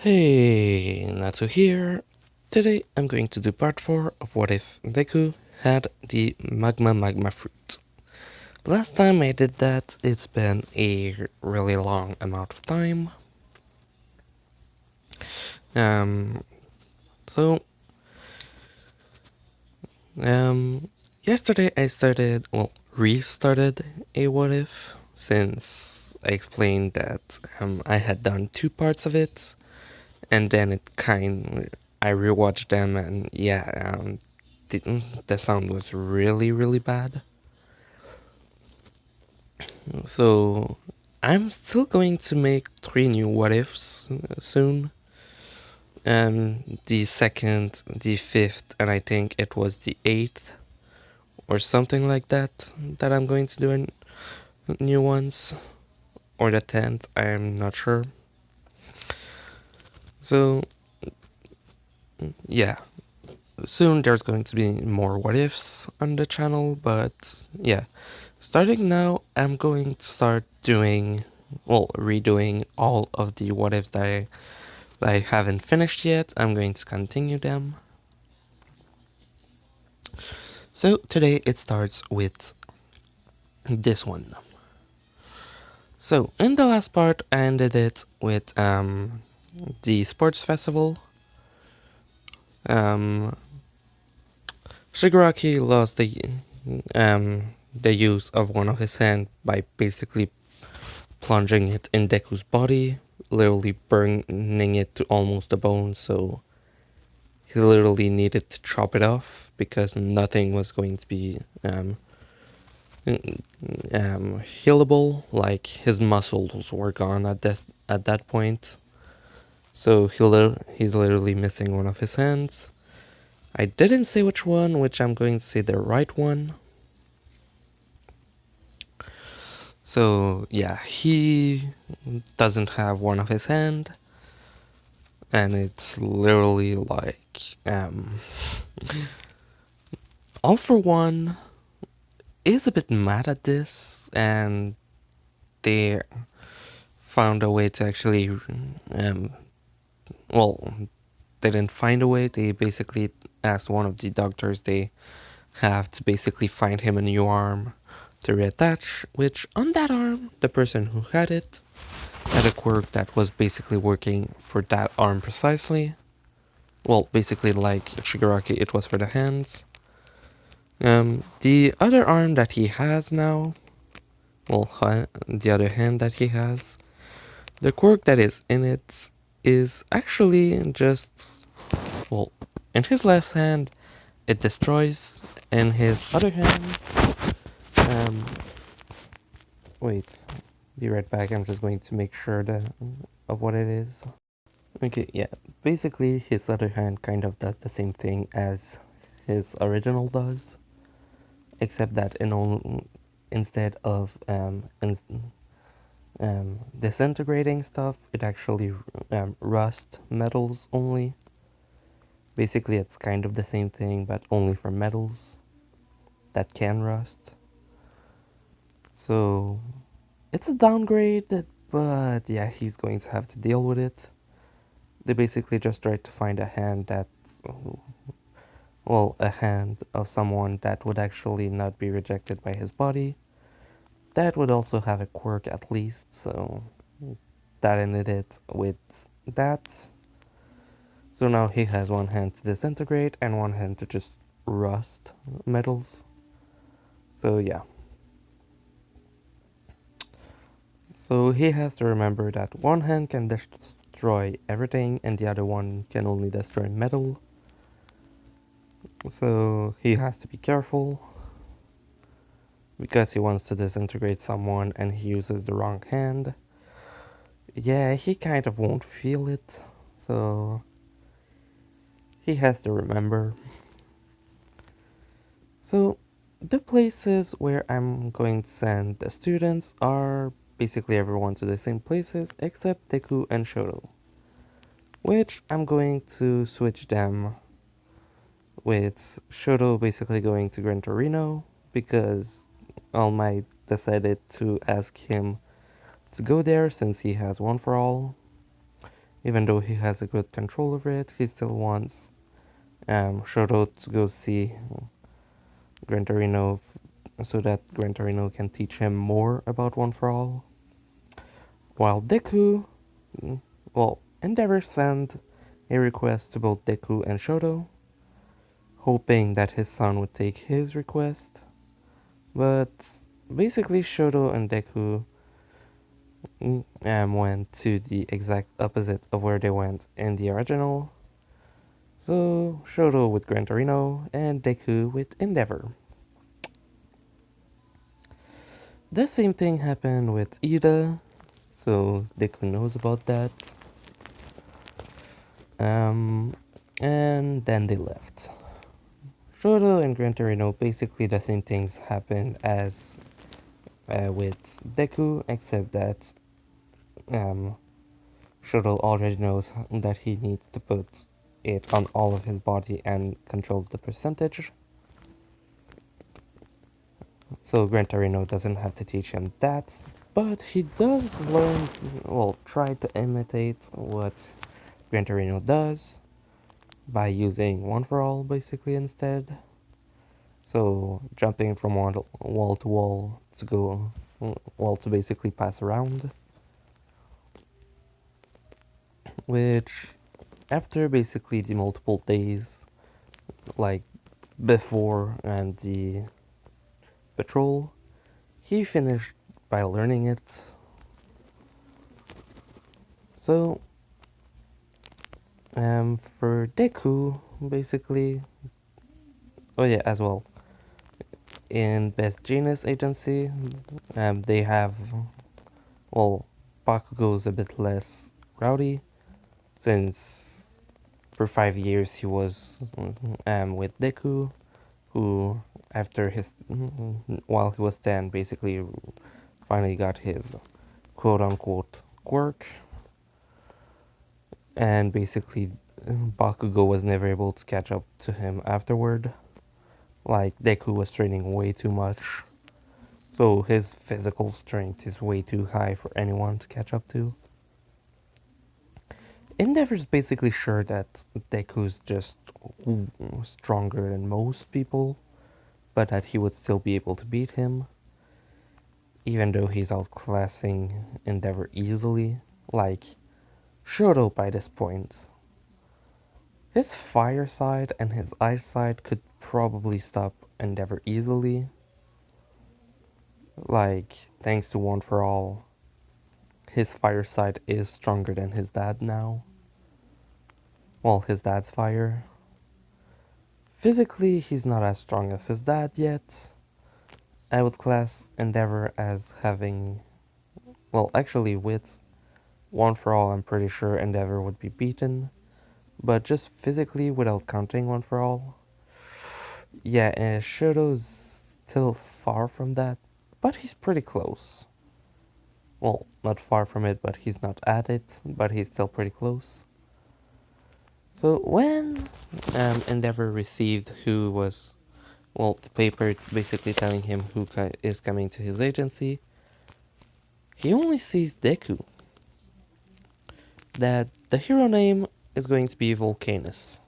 Hey, Natsu here. Today I'm going to do part 4 of what if Deku had the magma fruit. Last time I did that, it's been a really long amount of time. Um, so, yesterday I restarted a what if, since I explained that I had done 2 parts of it, and then I rewatched them, and yeah, the sound was really bad. So I'm still going to make 3 new what ifs soon. The second, the fifth, and I think it was the eighth or something like that that I'm going to do in new ones, or the 10th. I'm not sure. So yeah, soon there's going to be more what ifs on the channel, but yeah, starting now, I'm going to start redoing all of the what ifs that I haven't finished yet. I'm going to continue them. So today it starts with this one. So in the last part, I ended it with the sports festival. Um, Shigaraki lost the use of one of his hands by basically plunging it in Deku's body, literally burning it to almost the bone. So he literally needed to chop it off because nothing was going to be healable. Like, his muscles were gone at that point. So he's literally missing one of his hands. I didn't say which one, which I'm going to say the right one. So yeah, he doesn't have one of his hand, and it's literally like All For One is a bit mad at this, and they found a way to actually well, they didn't find a way. They basically asked one of the doctors they have to basically find him a new arm to reattach, which on that arm, the person who had it had a quirk that was basically working for that arm precisely. Well, basically like Shigaraki, it was for the hands. The other arm that he has now, the other hand that he has, the quirk that is in it is actually just, in his left hand, it destroys. In his other hand, um, wait, be right back. I'm just going to make sure of what it is. Okay, yeah. Basically, his other hand kind of does the same thing as his original does, except that instead of disintegrating stuff, it actually rust metals only. Basically, it's kind of the same thing, but only for metals that can rust. So it's a downgrade, but yeah, he's going to have to deal with it. They basically just tried to find a hand a hand of someone that would actually not be rejected by his body. That would also have a quirk at least, so that ended it with that. So now he has one hand to disintegrate and one hand to just rust metals. So yeah. So he has to remember that one hand can destroy everything and the other one can only destroy metal. So he has to be careful because he wants to disintegrate someone and he uses the wrong hand. Yeah, he kind of won't feel it, so he has to remember. So the places where I'm going to send the students are basically everyone to the same places except Deku and Shoto, which I'm going to switch them with Shoto basically going to Gran Torino because All Might decided to ask him to go there since he has One for All. Even though he has a good control over it, he still wants Shoto to go see Gran Torino so that Gran Torino can teach him more about One for All. While Deku, mm, well, Endeavor sent a request to both Deku and Shoto, hoping that his son would take his request. But basically, Shoto and Deku went to the exact opposite of where they went in the original. So, Shoto with Gran Torino and Deku with Endeavor. The same thing happened with Ida, so Deku knows about that. Um, and then they left. Shoto and Gran Torino, basically the same things happened as with Deku, except that um, Shoto already knows that he needs to put it on all of his body and control the percentage. So Gran Torino doesn't have to teach him that, but he does learn, well, try to imitate what Gran Torino does by using One for All basically instead. So jumping from wall to wall to go, well, to basically pass around. Which, after basically the multiple days, like before and the patrol, he finished by learning it. So, for Deku, basically, oh yeah, as well, in Best Genius Agency, they have, well, Bakugo's a bit less rowdy, since for 5 years he was with Deku, who after his while he was 10 basically finally got his quote unquote quirk, and basically Bakugo was never able to catch up to him afterward. Like Deku was training way too much, so his physical strength is way too high for anyone to catch up to. Endeavor's basically sure that Deku's just stronger than most people, but that he would still be able to beat him, even though he's outclassing Endeavor easily. Like, Shoto by this point. His fire side and his ice side could probably stop Endeavor easily. Like, thanks to One for All, his fire side is stronger than his dad now. Well, his dad's fire. Physically, he's not as strong as his dad yet. I would class Endeavor as having, well, actually, with One for All, I'm pretty sure Endeavor would be beaten. But just physically, without counting One for All, yeah, Shoto's still far from that, but he's pretty close. Well, not far from it, but he's not at it, but he's still pretty close. So when Endeavor received who was, well, the paper basically telling him who is coming to his agency, he only sees Deku. That the hero name is going to be Volcanus.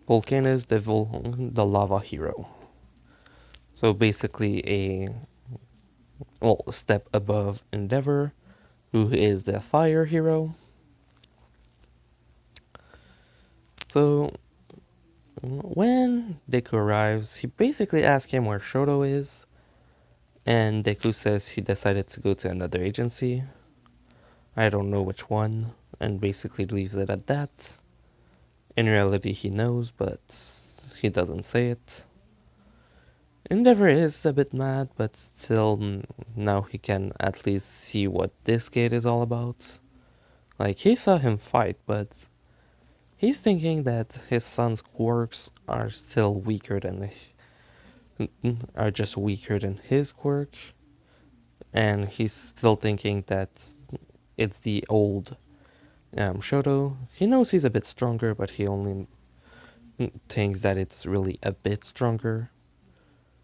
Volcanus, the lava hero. So basically a, well, step above Endeavor, who is the fire hero. So when Deku arrives, he basically asks him where Shoto is, and Deku says he decided to go to another agency. I don't know which one, and basically leaves it at that. In reality, he knows, but he doesn't say it. Endeavor is a bit mad, but still, now he can at least see what this kid is all about. Like, he saw him fight, but he's thinking that his son's quirks are still weaker than, are just weaker than his quirk. And he's still thinking that it's the old Shoto. He knows he's a bit stronger, but he only thinks that it's really a bit stronger.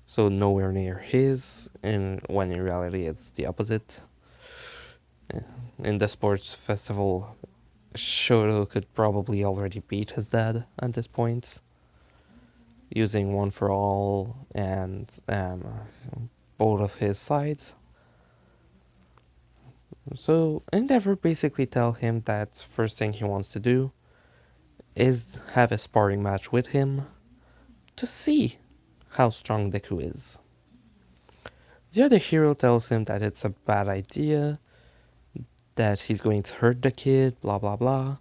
So nowhere near his, and when in reality it's the opposite. In the sports festival, Shoto could probably already beat his dad at this point, using one for all and both of his sides. So Endeavor basically tell him that first thing he wants to do is have a sparring match with him to see how strong Deku is. The other hero tells him that it's a bad idea, that he's going to hurt the kid, blah blah blah.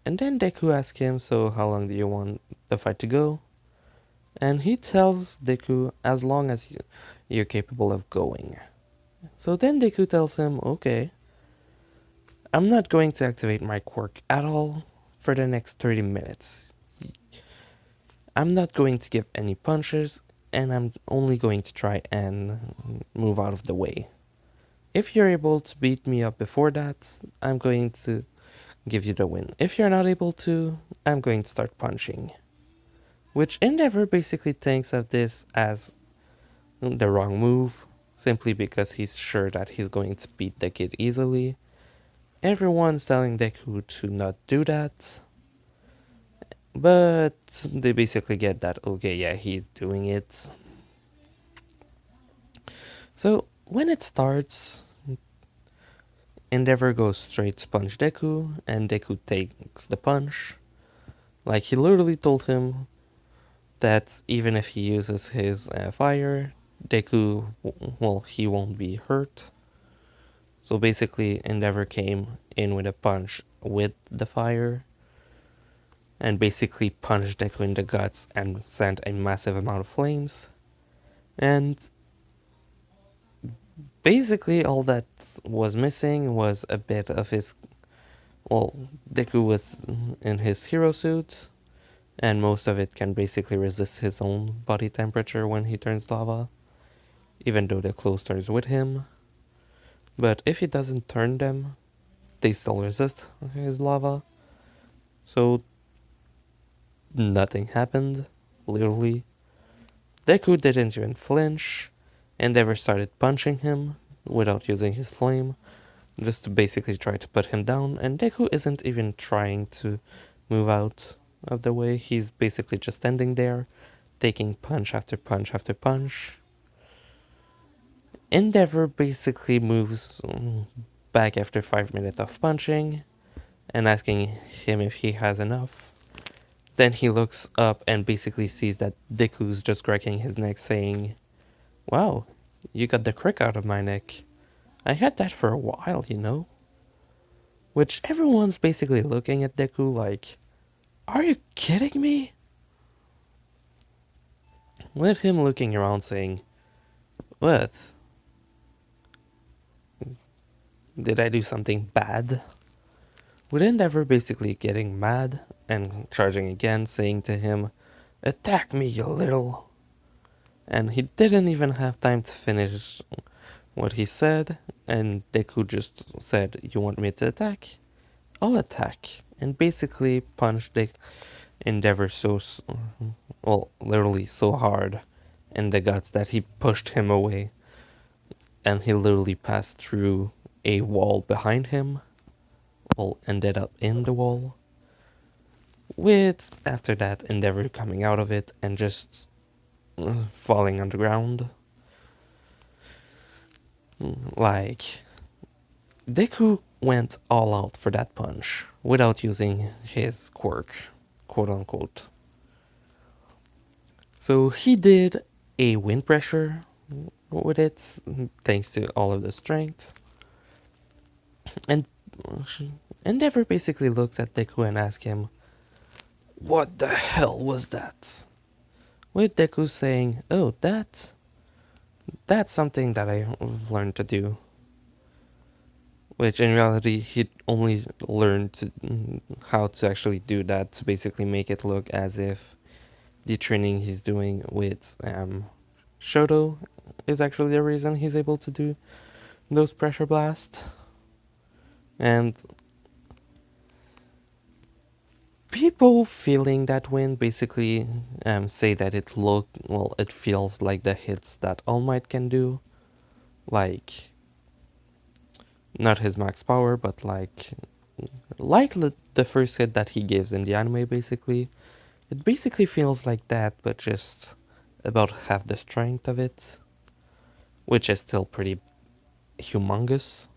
And then Deku asks him, so how long do you want the fight to go? And he tells Deku, as long as you're capable of going. So then Deku tells him, okay, I'm not going to activate my quirk at all for the next 30 minutes. I'm not going to give any punches, and I'm only going to try and move out of the way. If you're able to beat me up before that, I'm going to give you the win. If you're not able to, I'm going to start punching. Which Endeavor basically thinks of this as the wrong move, simply because he's sure that he's going to beat the kid easily. Everyone's telling Deku to not do that, but they basically get that, okay, yeah, he's doing it. So when it starts, Endeavor goes straight to punch Deku, and Deku takes the punch. Like, he literally told him that even if he uses his fire, Deku, well, he won't be hurt. So basically, Endeavor came in with a punch with the fire, and basically punched Deku in the guts and sent a massive amount of flames. And basically, all that was missing was a bit of his. Well, Deku was in his hero suit, and most of it can basically resist his own body temperature when he turns lava, even though the clothes turns with him. But if he doesn't turn them, they still resist his lava. So nothing happened, literally. Deku didn't even flinch, Endeavor started punching him without using his flame, just to basically try to put him down, and Deku isn't even trying to move out of the way, he's basically just standing there, taking punch after punch after punch. Endeavor basically moves back after 5 minutes of punching, and asking him if he has enough. Then he looks up and basically sees that Deku's just cracking his neck, saying, "Wow, you got the crick out of my neck. I had that for a while, you know." Which everyone's basically looking at Deku like, are you kidding me? With him looking around saying, "What? Did I do something bad?" With Endeavor basically getting mad and charging again, saying to him, "Attack me, you little." And he didn't even have time to finish what he said, and Deku just said, "You want me to attack? I'll attack." And basically punched the Endeavor well, literally so hard in the guts that he pushed him away, and he literally passed through a wall behind him, well, ended up in the wall, with after that Endeavor coming out of it and just falling on the ground. Like, Deku went all out for that punch without using his quirk, quote unquote. So he did a wind pressure with it, thanks to all of the strength. And Endeavor basically looks at Deku and asks him, "What the hell was that?" With Deku saying, "Oh, that's something that I've learned to do." Which in reality, he only learned how to actually do that to basically make it look as if the training he's doing with Shoto is actually the reason he's able to do those pressure blasts. And people feeling that wind basically say that it feels like the hits that All Might can do. Like, Not his max power, but the first hit that he gives in the anime, basically. It basically feels like that, but just about half the strength of it, which is still pretty humongous.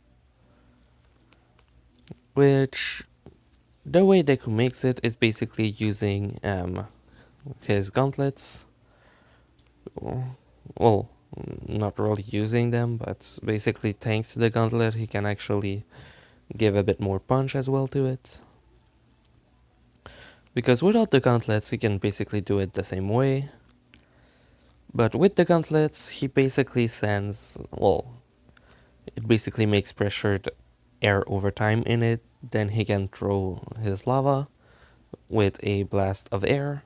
Which, the way Deku makes it is basically using his gauntlets. Well, not really using them, but basically thanks to the gauntlet, he can actually give a bit more punch as well to it. Because without the gauntlets, he can basically do it the same way. But with the gauntlets, he basically sends, well, it basically makes pressured air over time in it. Then he can throw his lava with a blast of air.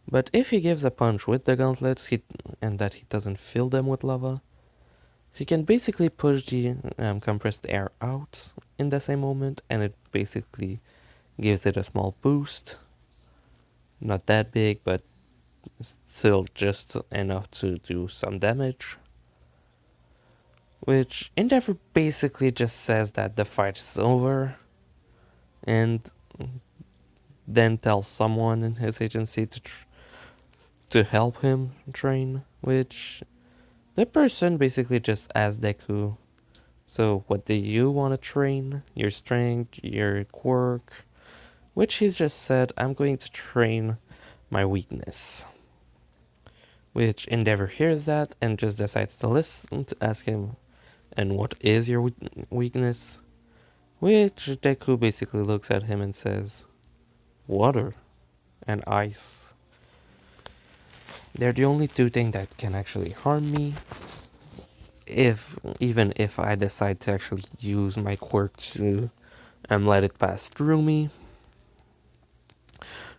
But if he gives a punch with the gauntlets and that he doesn't fill them with lava, he can basically push the compressed air out in the same moment, and it basically gives it a small boost. Not that big, but still just enough to do some damage. Which Endeavor basically just says that the fight is over, and then tells someone in his agency to help him train, which the person basically just asks Deku, so what do you want to train? Your strength, your quirk? Which he's just said, I'm going to train my weakness. Which Endeavor hears that and just decides to listen to ask him, and what is your weakness? Which Deku basically looks at him and says, water and ice. They're the only two things that can actually harm me. Even if I decide to actually use my quirk to let it pass through me.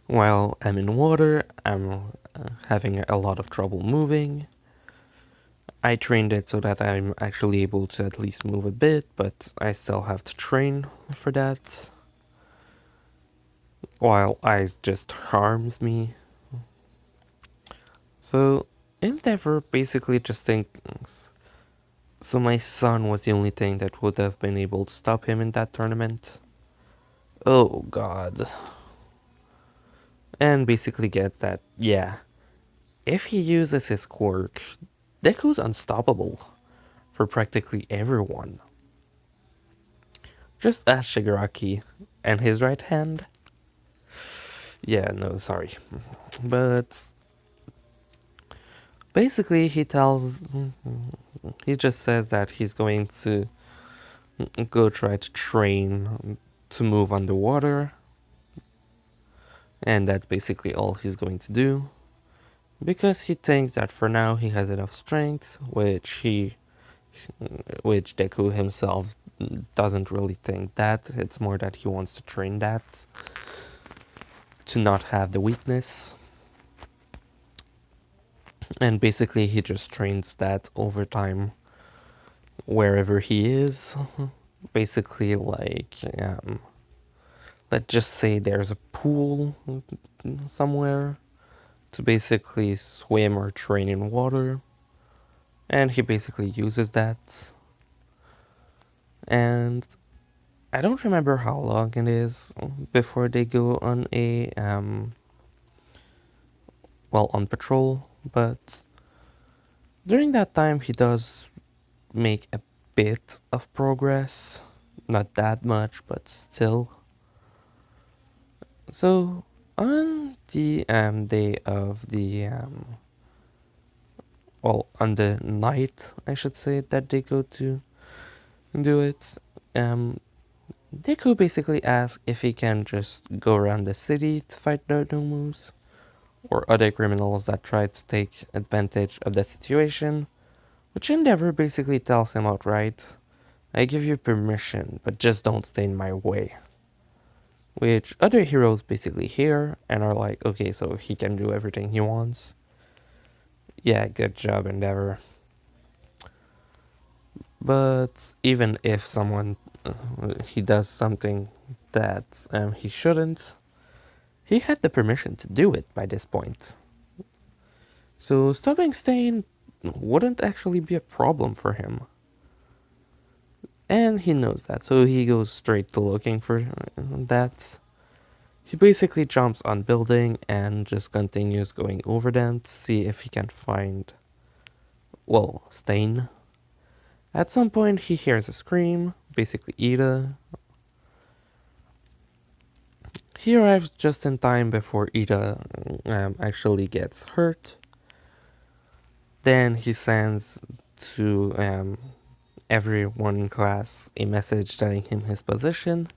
While I'm in water, I'm having a lot of trouble moving. I trained it so that I'm actually able to at least move a bit, but I still have to train for that. While ice just harms me. So Endeavor basically just thinks, so my son was the only thing that would have been able to stop him in that tournament. Oh god. And basically gets that, yeah, if he uses his quirk, Deku's unstoppable for practically everyone. Just ask Shigaraki and his right hand. Yeah, no, sorry. But basically he just says that he's going to go try to train to move underwater. And that's basically all he's going to do. Because he thinks that for now he has enough strength, which Deku himself doesn't really think that. It's more that he wants to train that to not have the weakness. And basically he just trains that over time wherever he is. Basically let's just say there's a pool somewhere to basically swim or train in water. And he basically uses that. And I don't remember how long it is before they go on on patrol, but during that time he does make a bit of progress. Not that much, but still. So on the day of the on the night, I should say, that they go to do it, Deku basically asks if he can just go around the city to fight the Nomus, or other criminals that try to take advantage of the situation, which Endeavor basically tells him outright, I give you permission, but just don't stay in my way. Which other heroes basically hear and are like, okay, so he can do everything he wants. Yeah, good job, Endeavor. But even if he does something that he shouldn't, he had the permission to do it by this point. So stopping Stain wouldn't actually be a problem for him. And he knows that, so he goes straight to looking for that. He basically jumps on building and just continues going over them to see if he can find, well, Stain. At some point he hears a scream, basically Ida. He arrives just in time before Ida actually gets hurt. Then he sends to everyone in class a message telling him his position,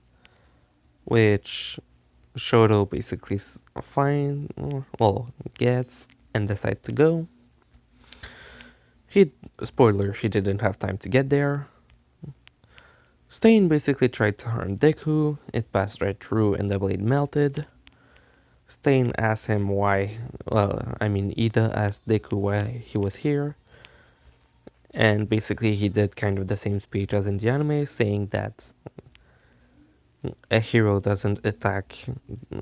which Shoto basically gets and decides to go. Spoiler, he didn't have time to get there. Stain basically tried to harm Deku, it passed right through and the blade melted. Stain asked him why, Ida asked Deku why he was here. And basically he did kind of the same speech as in the anime, saying that a hero doesn't attack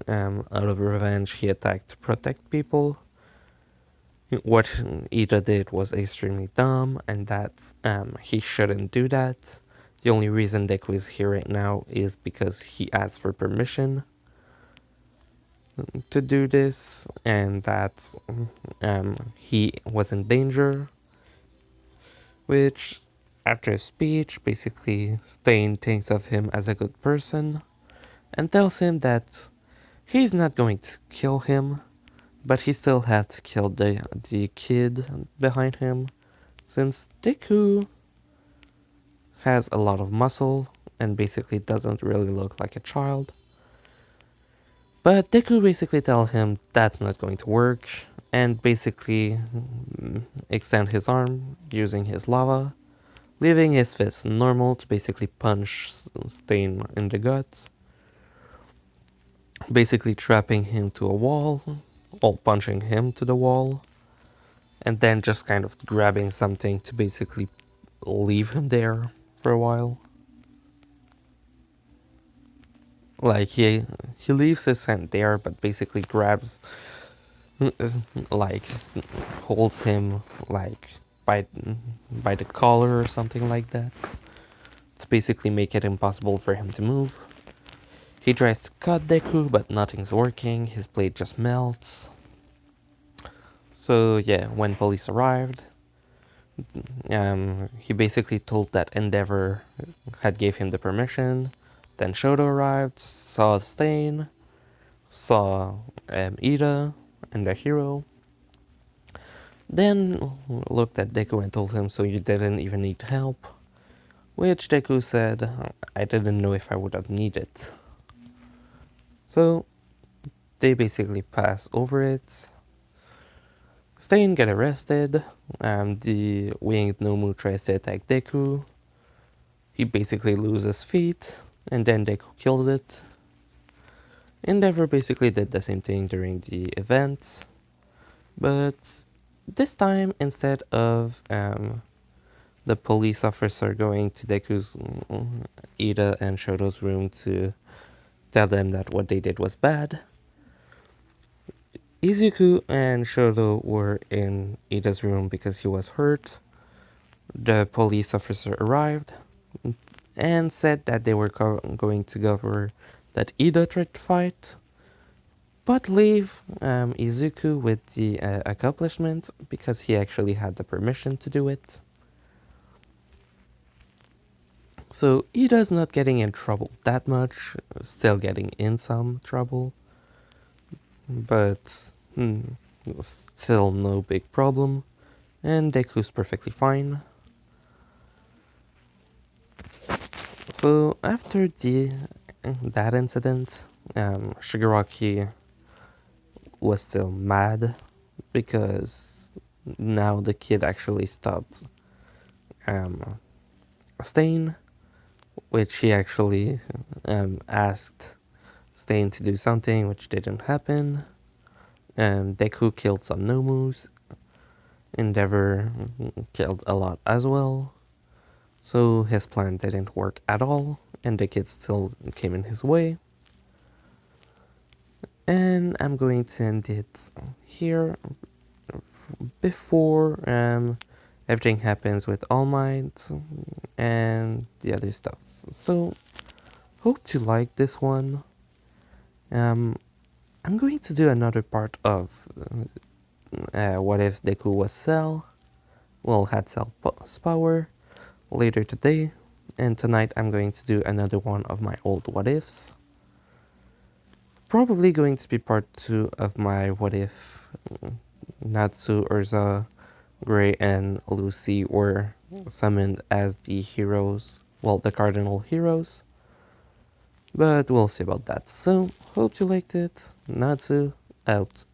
out of revenge, he attacked to protect people. What Ida did was extremely dumb, and that he shouldn't do that. The only reason Deku is here right now is because he asked for permission to do this, and that he was in danger. Which, after his speech, basically Stain thinks of him as a good person, and tells him that he's not going to kill him, but he still had to kill the kid behind him, since Deku has a lot of muscle and basically doesn't really look like a child. But Deku basically tells him that's not going to work, and basically extend his arm using his lava, leaving his fist normal to basically punch Stain in the gut, basically trapping him to a wall, or punching him to the wall, and then just kind of grabbing something to basically leave him there for a while. Like he leaves his hand there, but basically grabs, like holds him like by the collar or something like that, to basically make it impossible for him to move. He tries to cut Deku, but nothing's working. His blade just melts. So yeah, when police arrived, he basically told that Endeavor had gave him the permission. Then Shoto arrived, saw Stain, saw Ida and the hero. Then looked at Deku and told him, so you didn't even need help. Which Deku said, I didn't know if I would have needed. So they basically pass over it. Stain get arrested. The winged Nomu tries to attack Deku. He basically loses feet, and then Deku kills it. Endeavor basically did the same thing during the event, but this time instead of the police officer going to Deku's, Ida and Shoto's room to tell them that what they did was bad, Izuku and Shoto were in Ida's room because he was hurt. The police officer arrived and said that they were going to cover that Ida tried to fight, but leave Izuku with the accomplishment because he actually had the permission to do it. So Ida's not getting in trouble that much, still getting in some trouble, but still no big problem, and Deku's perfectly fine. So after that incident, Shigaraki was still mad because now the kid actually stopped Stain, which he actually asked Stain to do something which didn't happen. Deku killed some Nomus. Endeavor killed a lot as well. So his plan didn't work at all, and the kid still came in his way. And I'm going to end it here before everything happens with All Might and the other stuff. So, hope you like this one. I'm going to do another part of what if Deku was Cell, well, had Cell's power later today, and tonight I'm going to do another one of my old what ifs. Probably going to be part 2 of my what if Natsu, Urza, Gray, and Lucy were summoned as the heroes, well, the cardinal heroes. But we'll see about that. So, hope you liked it. Natsu, out.